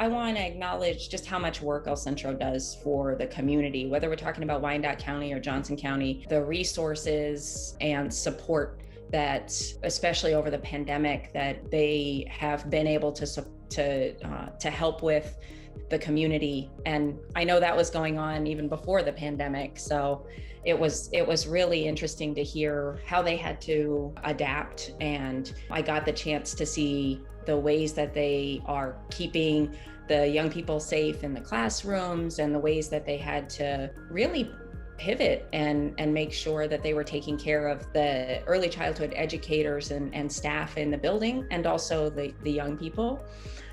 I want to acknowledge just how much work El Centro does for the community, whether we're talking about Wyandotte County or Johnson County, the resources and support that, especially over the pandemic, that they have been able to help with the community. And I know that was going on even before the pandemic. So it was really interesting to hear how they had to adapt. And I got the chance to see the ways that they are keeping the young people safe in the classrooms and the ways that they had to really pivot and make sure that they were taking care of the early childhood educators and staff in the building, and also the young people.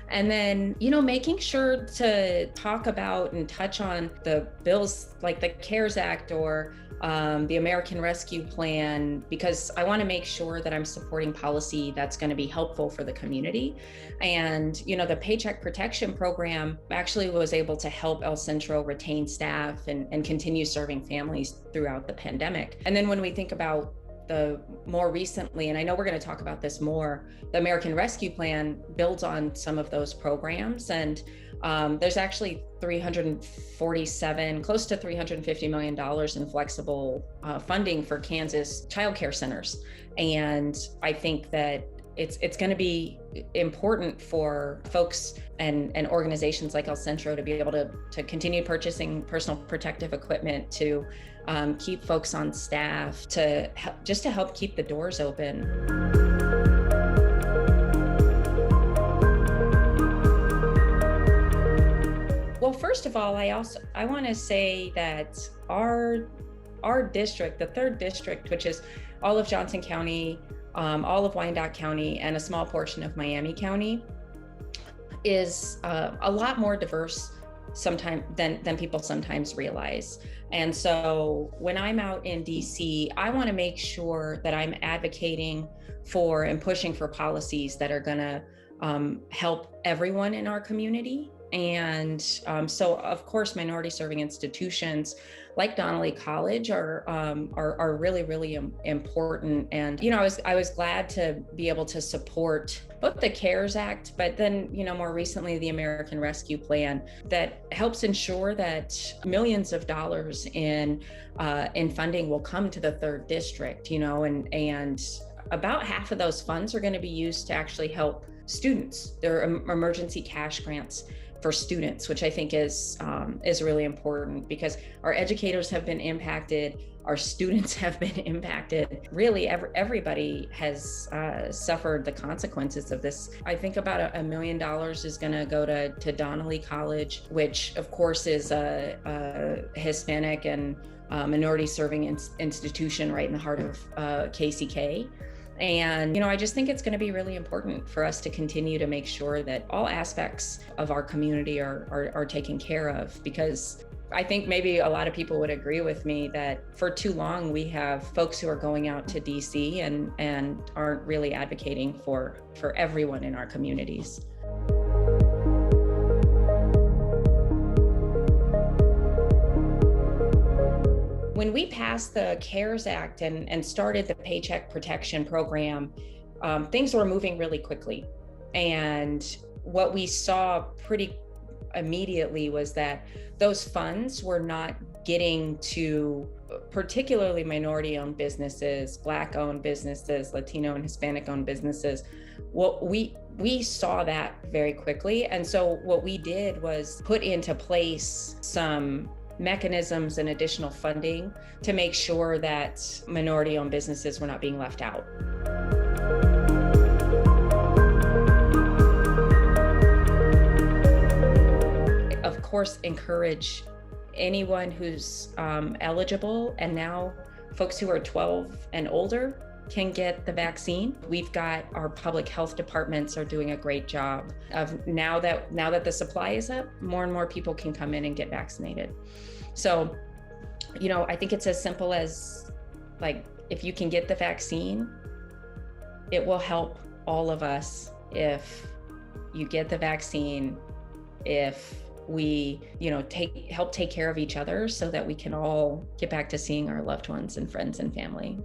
And then, making sure to talk about and touch on the bills like the CARES Act or the American Rescue Plan, because I want to make sure that I'm supporting policy that's going to be helpful for the community. And, the Paycheck Protection Program actually was able to help El Centro retain staff and continue serving families throughout the pandemic. And then when we think about the more recently, and I know we're going to talk about this more, the American Rescue Plan builds on some of those programs. And there's actually 347, close to $350 million in flexible funding for Kansas childcare centers. And I think that it's going to be important for folks and organizations like El Centro to be able to continue purchasing personal protective equipment, to keep folks on staff, to help keep the doors open. Well, first of all, I want to say that our district, the 3rd district, which is all of Johnson County, all of Wyandotte County, and a small portion of Miami County, is a lot more diverse sometimes than people sometimes realize. And so when I'm out in DC, I want to make sure that I'm advocating for and pushing for policies that are going to help everyone in our community. And so, of course, minority serving institutions like Donnelly College are really, really important. And, I was glad to be able to support both the CARES Act, but then, more recently, the American Rescue Plan that helps ensure that millions of dollars in funding will come to the 3rd district, and about half of those funds are going to be used to actually help students. They're emergency cash grants for students, which I think is really important, because our educators have been impacted, our students have been impacted. Really, everybody has suffered the consequences of this. I think about $1 million is going to go to Donnelly College, which of course is a Hispanic and minority serving institution right in the heart of KCK. And, I just think it's going to be really important for us to continue to make sure that all aspects of our community are taken care of, because I think maybe a lot of people would agree with me that for too long we have folks who are going out to DC and aren't really advocating for everyone in our communities. When we passed the CARES Act and started the Paycheck Protection Program, things were moving really quickly. And what we saw pretty immediately was that those funds were not getting to particularly minority-owned businesses, Black-owned businesses, Latino and Hispanic-owned businesses. Well, we saw that very quickly. And so what we did was put into place some mechanisms and additional funding to make sure that minority-owned businesses were not being left out. Of course, encourage anyone who's eligible, and now folks who are 12 and older can get the vaccine. We've got our public health departments are doing a great job of now that the supply is up, more and more people can come in and get vaccinated. So, I think it's as simple as, like, if you can get the vaccine, it will help all of us if you get the vaccine, if we, help take care of each other so that we can all get back to seeing our loved ones and friends and family.